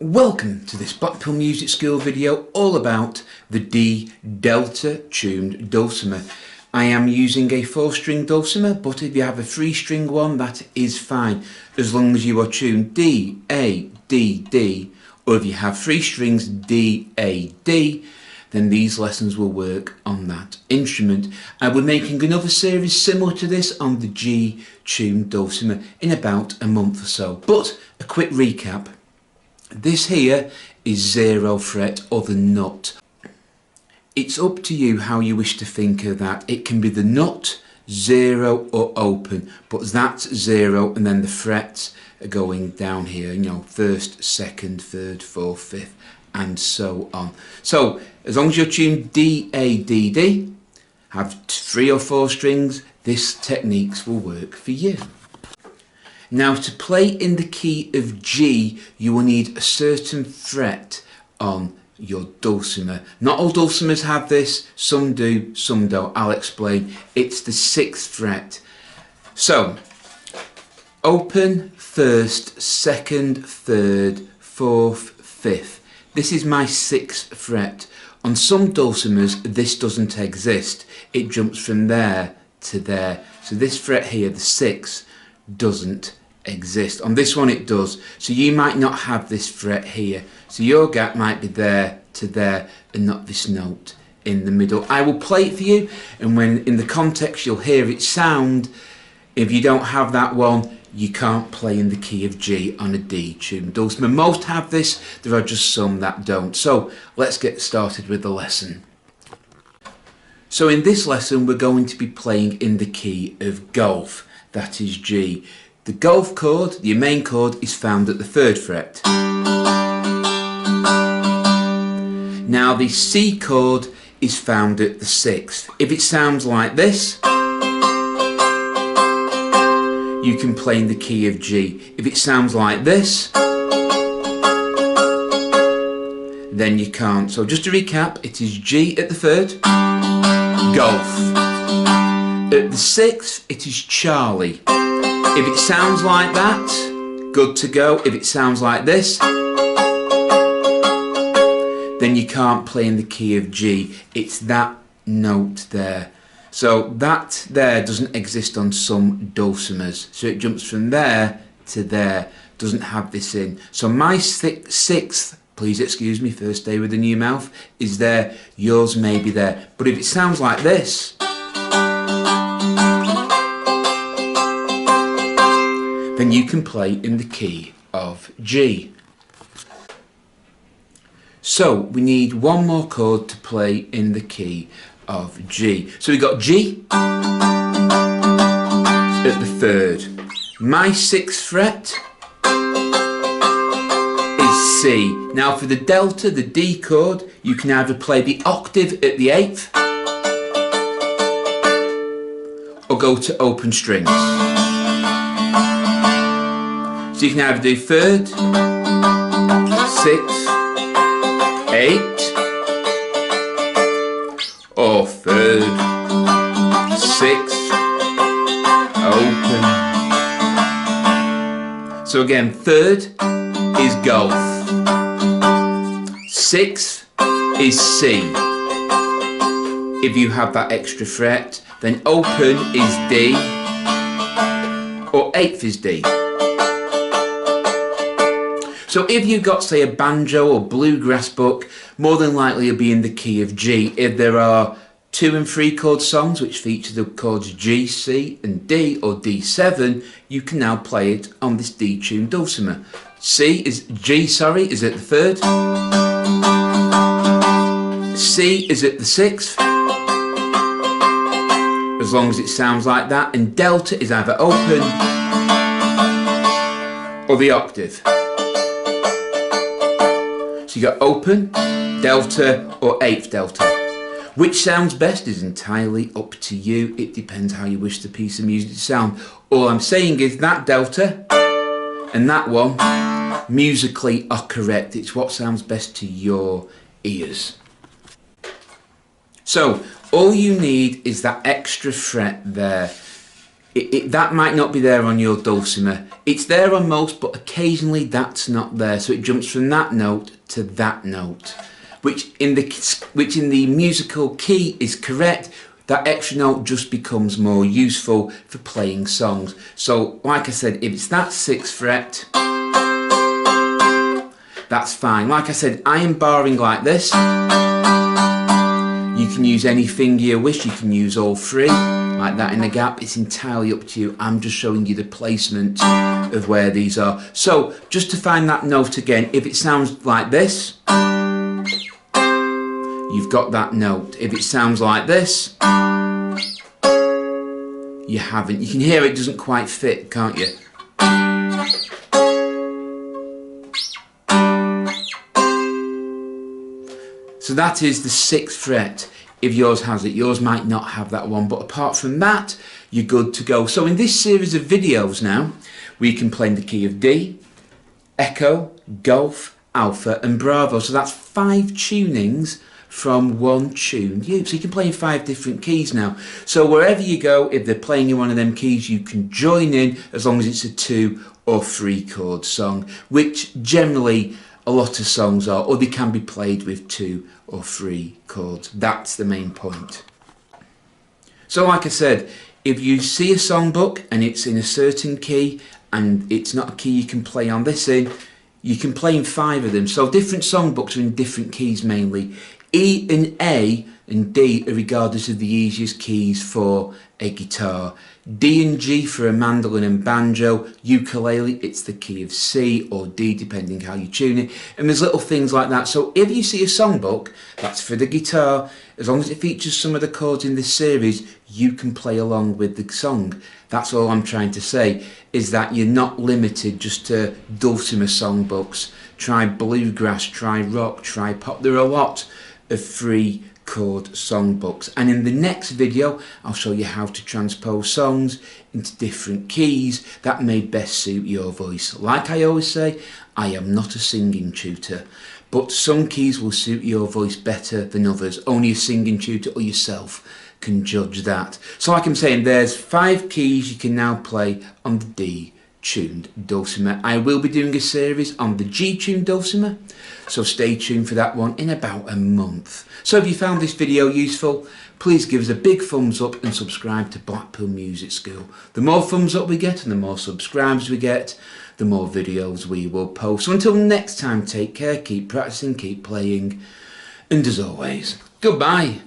Welcome to this Blackpool Music School video all about the D delta tuned dulcimer. I am using a 4-string dulcimer, but if you have a 3-string one, that is fine, as long as you are tuned D, A, D, D, or if you have 3 strings D, A, D, then these lessons will work on that instrument. And we're making another series similar to this on the G tuned dulcimer in about a month or so. But a quick recap. This here is 0 fret or the nut. It's up to you how you wish to think of that. It can be the nut, 0 or open, but that's 0 and then the frets are going down here, you know, 1st, 2nd, 3rd, 4th, 5th and so on. So as long as you're tuned D, A, D, D, have 3 or 4 strings, this techniques will work for you. Now, to play in the key of G, you will need a certain fret on your dulcimer. Not all dulcimers have this, some do, some don't. I'll explain. It's the 6th fret. So, open, 1st, 2nd, 3rd, 4th, 5th. This is my 6th fret. On some dulcimers, this doesn't exist. It jumps from there to there. So this fret here, the 6th, doesn't exist. On this one it does, so you might not have this fret here, so your gap might be there to there and not this note in the middle. I will play it for you, and when in the context you'll hear it sound. If you don't have that one, you can't play in the key of G on a D tuned dulcimer. Most have this, there are just some that don't. So let's get started with the lesson. So in this lesson we're going to be playing in the key of golf, that is G. The golf chord, the main chord, is found at the 3rd fret. Now the C chord is found at the 6th. If it sounds like this, you can play in the key of G. If it sounds like this, then you can't. So just to recap, it is G at the 3rd, golf. At the 6th, it is Charlie. If it sounds like that, good to go. If it sounds like this, then you can't play in the key of G. It's that note there. So that there doesn't exist on some dulcimers. So it jumps from there to there, doesn't have this in. So my 6th, please excuse me, first day with a new mouth, is there. Yours may be there. But if it sounds like this, then you can play in the key of G. So we need one more chord to play in the key of G. So we got G at the 3rd. My 6th fret is C. Now for the delta, the D chord, you can either play the octave at the 8th or go to open strings. So you can either do 3rd, 6th, 8th, or 3rd, 6th, open. So again, 3rd is golf, 6th is C. If you have that extra fret, then open is D, or 8th is D. So if you've got, say, a banjo or bluegrass book, more than likely you'll be in the key of G. If there are 2 and 3 chord songs which feature the chords G, C and D, or D7, you can now play it on this D tuned dulcimer. G is at the 3rd, C is at the 6th, as long as it sounds like that, and delta is either open or the octave. So you got open, delta or 8th delta. Which sounds best is entirely up to you. It depends how you wish the piece of music to sound. All I'm saying is that delta and that one musically are correct. It's what sounds best to your ears. So all you need is that extra fret there. that might not be there on your dulcimer. It's there on most, but occasionally that's not there. So it jumps from that note to that note, which in the musical key is correct. That extra note just becomes more useful for playing songs. So like I said, if it's that 6th fret, that's fine. Like I said, I am barring like this. You can use any finger you wish. You can use all 3 like that in the gap. It's entirely up to you. I'm just showing you the placement of where these are. So just to find that note again, if it sounds like this, you've got that note. If it sounds like this, you haven't. You can hear it doesn't quite fit, can't you? So that is the 6th fret. If yours has it, yours might not have that one, but apart from that, you're good to go. So in this series of videos now, we can play in the key of D, Echo, Golf, Alpha and Bravo. So that's 5 tunings from one tuned U. So you can play in 5 different keys now. So wherever you go, if they're playing in one of them keys, you can join in as long as it's a 2 or 3 chord song, which generally a lot of songs are, or they can be played with 2 or 3 chords. That's the main point. So like I said, if you see a songbook and it's in a certain key and it's not a key you can play on this in, you can play in 5 of them. So different songbooks are in different keys mainly. E and A and D are regarded as the easiest keys for a guitar. D and G for a mandolin and banjo. Ukulele, it's the key of C or D depending how you tune it. And there's little things like that. So if you see a songbook that's for the guitar, as long as it features some of the chords in this series, you can play along with the song. That's all I'm trying to say, is that you're not limited just to dulcimer songbooks. Try bluegrass, try rock, try pop. There are a lot of free chord songbooks, and in the next video I'll show you how to transpose songs into different keys that may best suit your voice. Like I always say, I am not a singing tutor, but some keys will suit your voice better than others. Only a singing tutor or yourself can judge that. So like I'm saying, there's 5 keys you can now play on the D tuned dulcimer. I will be doing a series on the G tuned dulcimer, so stay tuned for that one in about a month. So if you found this video useful, please give us a big thumbs up and subscribe to Blackpool Music School. The more thumbs up we get and the more subscribers we get, the more videos we will post. So until next time, take care, keep practicing, keep playing, and as always, goodbye.